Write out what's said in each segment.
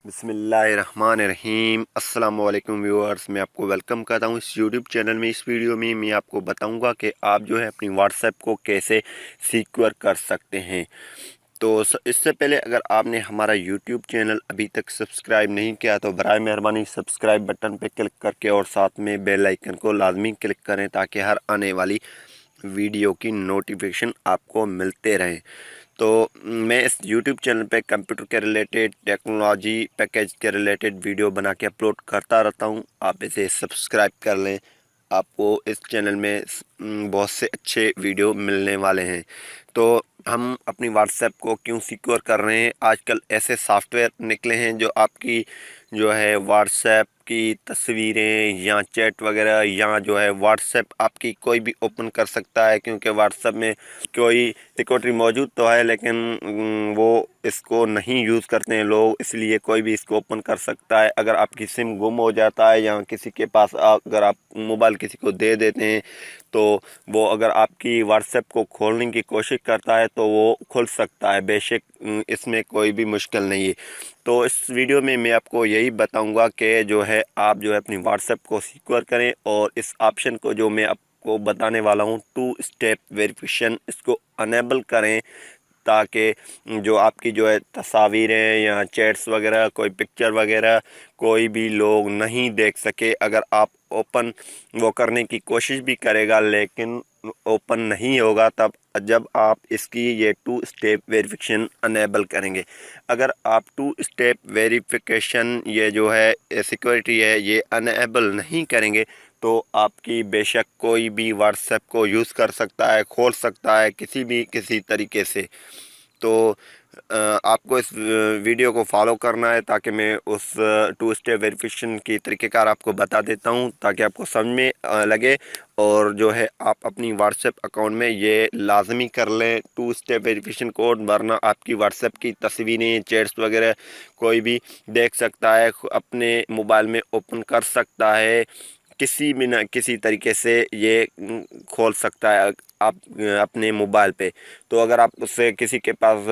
बिस्मिल्लाहिर्रहमानिर्रहीम। अस्सलाम वालेकुम व्यूअर्स, मैं आपको वेलकम करता हूँ इस यूट्यूब चैनल में। इस वीडियो में मैं आपको बताऊंगा कि आप जो है अपनी व्हाट्सएप को कैसे सिक्योर कर सकते हैं। तो इससे पहले अगर आपने हमारा यूट्यूब चैनल अभी तक सब्सक्राइब नहीं किया तो बराए मेहरबानी सब्सक्राइब बटन पर क्लिक करके और साथ में बेल आइकन को लाजमी क्लिक करें ताकि हर आने वाली वीडियो की नोटिफिकेशन आपको मिलते रहें। तो मैं इस YouTube चैनल पे कंप्यूटर के रिलेटेड, टेक्नोलॉजी पैकेज के रिलेटेड वीडियो बना के अपलोड करता रहता हूँ। आप इसे सब्सक्राइब कर लें, आपको इस चैनल में बहुत से अच्छे वीडियो मिलने वाले हैं। तो हम अपनी व्हाट्सएप को क्यों सिक्योर कर रहे हैं? आजकल ऐसे सॉफ्टवेयर निकले हैं जो आपकी जो है व्हाट्सएप की तस्वीरें या चैट वगैरह या जो है व्हाट्सएप आपकी कोई भी ओपन कर सकता है, क्योंकि व्हाट्सएप में कोई सिक्योरिटी मौजूद तो है लेकिन वो इसको नहीं यूज़ करते हैं लोग, इसलिए कोई भी इसको ओपन कर सकता है। अगर आपकी सिम गुम हो जाता है या किसी के पास अगर आप मोबाइल किसी को दे देते हैं तो वो अगर आपकी व्हाट्सएप को खोलने की कोशिश करता है तो वो खुल सकता है, बेशक इसमें कोई भी मुश्किल नहीं है। तो इस वीडियो में मैं आपको यही बताऊंगा कि जो है आप जो है अपनी व्हाट्सएप को सिक्योर करें, और इस ऑप्शन को जो मैं आपको बताने वाला हूं, 2 स्टेप वेरिफिकेशन, इसको अनेबल करें ताकि जो आपकी जो है तस्वीरें या चैट्स वगैरह, कोई पिक्चर वगैरह कोई भी लोग नहीं देख सके। अगर आप ओपन वो करने की कोशिश भी करेगा लेकिन ओपन नहीं होगा तब जब आप इसकी ये 2 स्टेप वेरिफिकेशन अनेबल करेंगे। अगर आप 2 स्टेप वेरिफिकेशन ये जो है सिक्योरिटी है ये अनेबल नहीं करेंगे तो आपकी बेशक कोई भी व्हाट्सएप को यूज़ कर सकता है, खोल सकता है किसी तरीके से। तो आपको इस वीडियो को फॉलो करना है ताकि मैं उस 2 स्टेप वेरिफिकेशन की तरीक़ेकार आपको बता देता हूं ताकि आपको समझ में लगे। और जो है आप अपनी व्हाट्सएप अकाउंट में ये लाजमी कर लें 2 स्टेप वेरिफिकेशन कोड, वरना आपकी व्हाट्सएप की तस्वीरें, चैट्स वगैरह कोई भी देख सकता है, अपने मोबाइल में ओपन कर सकता है, किसी भी न किसी तरीके से ये खोल सकता है आप अपने मोबाइल पे। तो अगर आप उससे किसी के पास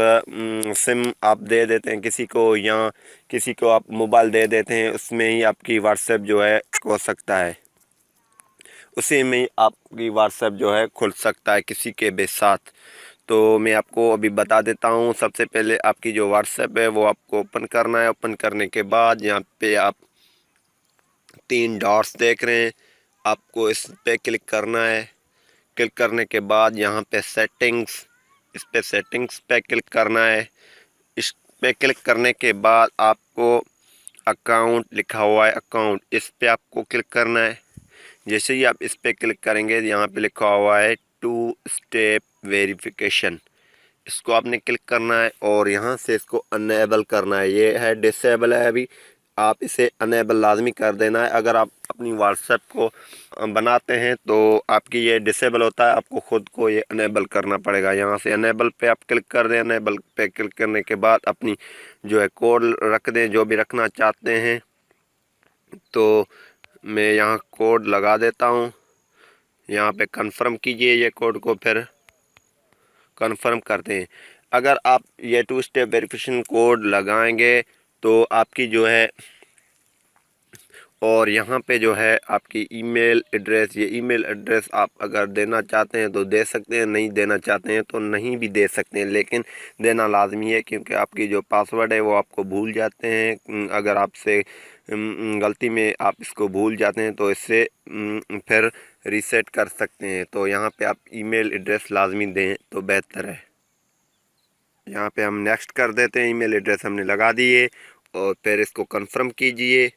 सिम आप दे देते हैं किसी को, या किसी को आप मोबाइल दे देते हैं, उसमें ही आपकी व्हाट्सएप जो है हो सकता है, उसी में ही आपकी व्हाट्सएप जो है खुल सकता है किसी के भी साथ। तो मैं आपको अभी बता देता हूँ। सबसे पहले आपकी जो व्हाट्सएप है वो आपको ओपन करना है। ओपन करने के बाद यहाँ पे आप 3 डॉट्स देख रहे हैं, आपको इस पे क्लिक करना है। क्लिक करने के बाद यहाँ पे सेटिंग्स, इस पे सेटिंग्स पे क्लिक करना है। इस पे क्लिक करने के बाद आपको अकाउंट लिखा हुआ है, अकाउंट, इस पे आपको क्लिक करना है। जैसे ही आप इस पे क्लिक करेंगे यहाँ पे लिखा हुआ है 2 स्टेप वेरिफिकेशन, इसको आपने क्लिक करना है और यहाँ से इसको अनेबल करना है। ये है डिसेबल है, अभी आप इसे अनेबल लाजमी कर देना है। अगर आप अपनी व्हाट्सएप को बनाते हैं तो आपकी ये डिसेबल होता है, आपको ख़ुद को ये अनेबल करना पड़ेगा। यहाँ से अनेबल पे आप क्लिक कर दें। अनेबल पे क्लिक करने के बाद अपनी जो है कोड रख दें, जो भी रखना चाहते हैं। तो मैं यहाँ कोड लगा देता हूँ, यहाँ पे कंफर्म कीजिए ये कोड को, फिर कंफर्म करते हैं। अगर आप ये 2 स्टेप वेरिफिकेशन कोड लगाएंगे तो आपकी जो है, और यहाँ पे जो है आपकी ईमेल एड्रेस, ये ईमेल एड्रेस आप अगर देना चाहते हैं तो दे सकते हैं, नहीं देना चाहते हैं तो नहीं भी दे सकते हैं, लेकिन देना लाजमी है क्योंकि आपकी जो पासवर्ड है वो आपको भूल जाते हैं। अगर आपसे गलती में आप इसको भूल जाते हैं तो इससे फिर रीसेट कर सकते हैं। तो यहाँ पे आप ईमेल एड्रेस लाजमी दें तो बेहतर है। यहाँ पे हम नेक्स्ट कर देते हैं, ईमेल एड्रेस हमने लगा दिए और फिर इसको कंफर्म कीजिए,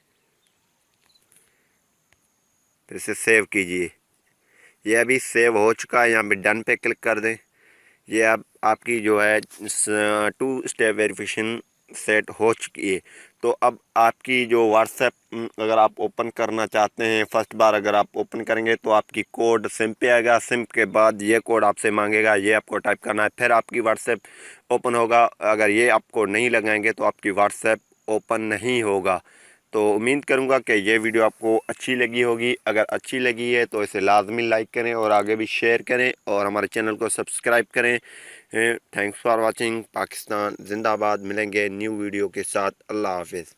फिर इसे सेव कीजिए। ये अभी सेव हो चुका है, यहाँ पे डन पे क्लिक कर दें। ये अब आपकी जो है 2 स्टेप वेरिफिकेशन सेट हो चुकी है। तो अब आपकी जो व्हाट्सएप अगर आप ओपन करना चाहते हैं, फर्स्ट बार अगर आप ओपन करेंगे तो आपकी कोड सिम पे आएगा। सिम के बाद ये कोड आपसे मांगेगा, ये आपको टाइप करना है, फिर आपकी व्हाट्सएप ओपन होगा। अगर ये आप कोड नहीं लगाएंगे तो आपकी व्हाट्सएप ओपन नहीं होगा। तो उम्मीद करूंगा कि ये वीडियो आपको अच्छी लगी होगी। अगर अच्छी लगी है तो इसे लाजमी लाइक करें और आगे भी शेयर करें और हमारे चैनल को सब्सक्राइब करें। Thanks for watching. पाकिस्तान जिंदाबाद। मिलेंगे न्यू वीडियो के साथ। अल्लाह हाफिज़।